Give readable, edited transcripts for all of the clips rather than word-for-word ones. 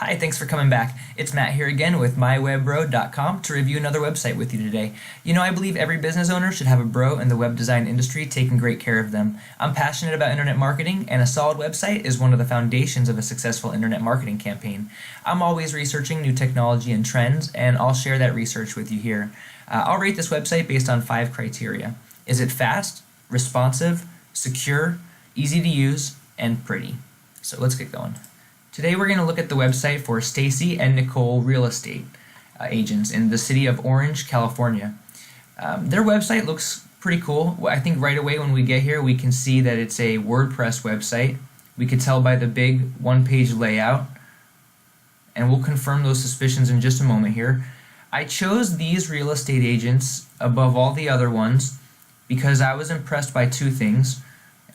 Hi, thanks for coming back. It's Matt here again with mywebbro.com to review another website with you today. You know, I believe every business owner should have a bro in the web design industry taking great care of them. I'm passionate about internet marketing, and a solid website is one of the foundations of a successful internet marketing campaign. I'm always researching new technology and trends, and I'll share that research with you here. I'll rate this website based on 5 criteria. Is it fast, responsive, secure, easy to use, and pretty? So let's get going. Today we're going to look at the website for Stacy and Nicole real estate agents in the city of Orange, California. Their website looks pretty cool. I think right away when we get here we can see that it's a WordPress website. We could tell by the big one-page layout, and we'll confirm those suspicions in just a moment here. I chose these real estate agents above all the other ones because I was impressed by 2 things,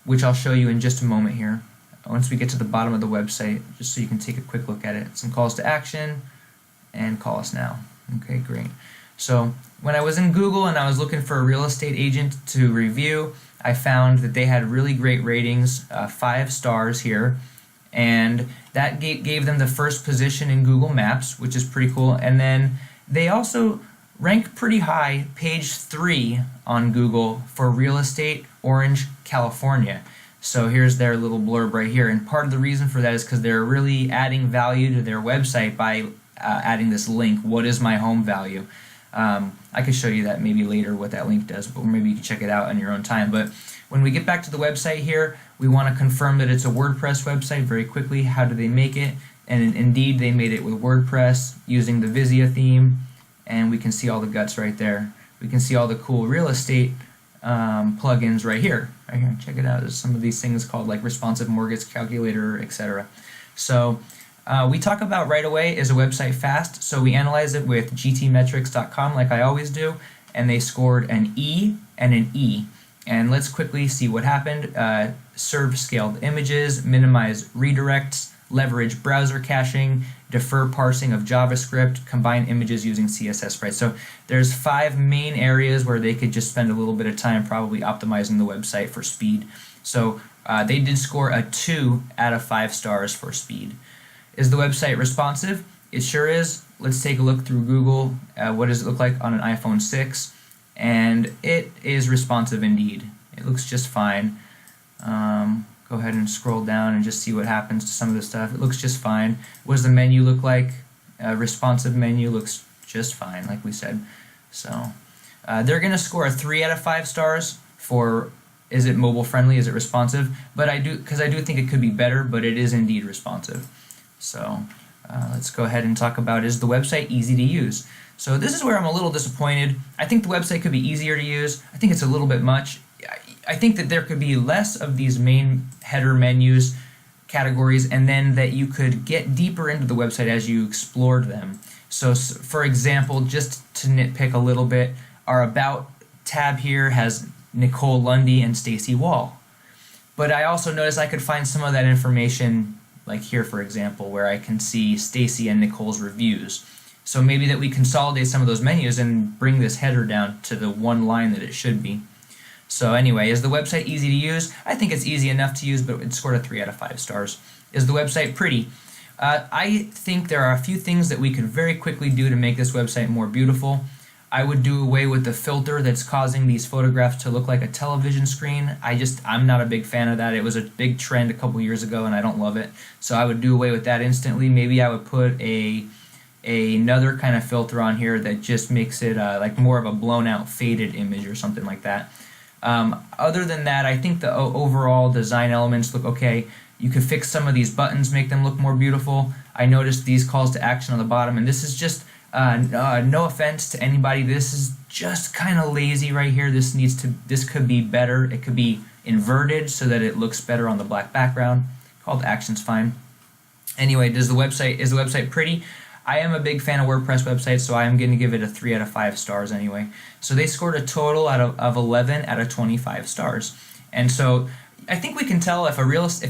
which I'll show you in just a moment here. Once we get to the bottom of the website, just so you can take a quick look at it. Some calls to action and call us now. Okay, great. So when I was in Google and I was looking for a real estate agent to review, I found that they had really great ratings, 5 stars here, and that gave them the first position in Google Maps, which is pretty cool. And then they also rank pretty high, page 3 on Google for real estate Orange, California. So here's their little blurb right here, and part of the reason for that is because they're really adding value to their website by adding this link, what is my home value? I could show you that maybe later what that link does, but maybe you can check it out on your own time. But when we get back to the website here, we want to confirm that it's a WordPress website very quickly. How do they make it? And indeed they made it with WordPress using the Vizia theme, and we can see all the guts right there. We can see all the cool real estate plugins right here. Check it out. There's some of these things called like responsive mortgage calculator, etc. So we talk about right away, is a website fast? So we analyze it with gtmetrics.com like I always do, and they scored an E and an E. And let's quickly see what happened. Serve scaled images, minimize redirects, leverage browser caching, defer parsing of JavaScript, combine images using CSS sprites. So there's 5 main areas where they could just spend a little bit of time probably optimizing the website for speed. So they did score a 2 out of 5 stars for speed. Is the website responsive? It sure is. Let's take a look through Google. What does it look like on an iPhone 6? And it is responsive indeed. It looks just fine. Go ahead and scroll down and just see what happens to some of the stuff. It looks just fine. What does the menu look like? Responsive menu looks just fine, like we said. So they're going to score a 3 out of 5 stars for, is it mobile friendly, is it responsive? But I do think it could be better, but it is indeed responsive. So let's go ahead and talk about, is the website easy to use? So this is where I'm a little disappointed. I think the website could be easier to use. I think it's a little bit much. I think that there could be less of these main header menus, categories, and then that you could get deeper into the website as you explored them. So for example, just to nitpick a little bit, our About tab here has Nicole Lundy and Stacy Wall. But I also noticed I could find some of that information, like here for example, where I can see Stacy and Nicole's reviews. So maybe that we consolidate some of those menus and bring this header down to the one line that it should be. So anyway, is the website easy to use? I think it's easy enough to use, but it scored a 3 out of 5 stars. Is the website pretty? I think there are a few things that we could very quickly do to make this website more beautiful. I would do away with the filter that's causing these photographs to look like a television screen. I'm not a big fan of that. It was a big trend a couple years ago and I don't love it. So I would do away with that instantly. Maybe I would put another kind of filter on here that just makes it like more of a blown out faded image or something like that. Other than that, I think the overall design elements look okay. You could fix some of these buttons, make them look more beautiful. I noticed these calls to action on the bottom, and this is just, no offense to anybody, this is just kind of lazy right here. This could be better. It could be inverted so that it looks better on the black background. Call to action's fine. Anyway, is the website pretty? I am a big fan of WordPress websites, so I am going to give it a 3 out of 5 stars anyway. So they scored a total of 11 out of 25 stars. And so I think we can tell if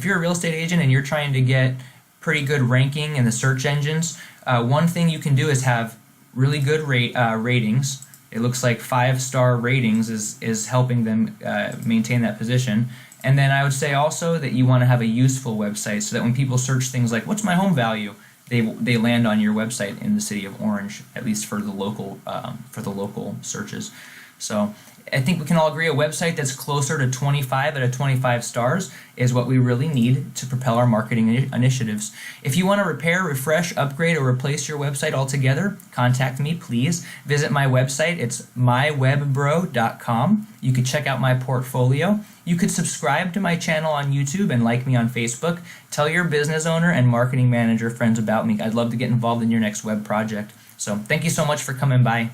you're a real estate agent and you're trying to get pretty good ranking in the search engines, one thing you can do is have really good ratings. It looks like 5-star ratings is helping them maintain that position. And then I would say also that you want to have a useful website so that when people search things like, what's my home value? they land on your website in the city of Orange, at least for the local searches. So I think we can all agree a website that's closer to 25 out of 25 stars is what we really need to propel our marketing initiatives. If you want to repair, refresh, upgrade, or replace your website altogether, contact me, please. Visit my website. It's mywebbro.com. You could check out my portfolio. You could subscribe to my channel on YouTube and like me on Facebook. Tell your business owner and marketing manager friends about me. I'd love to get involved in your next web project. So thank you so much for coming by.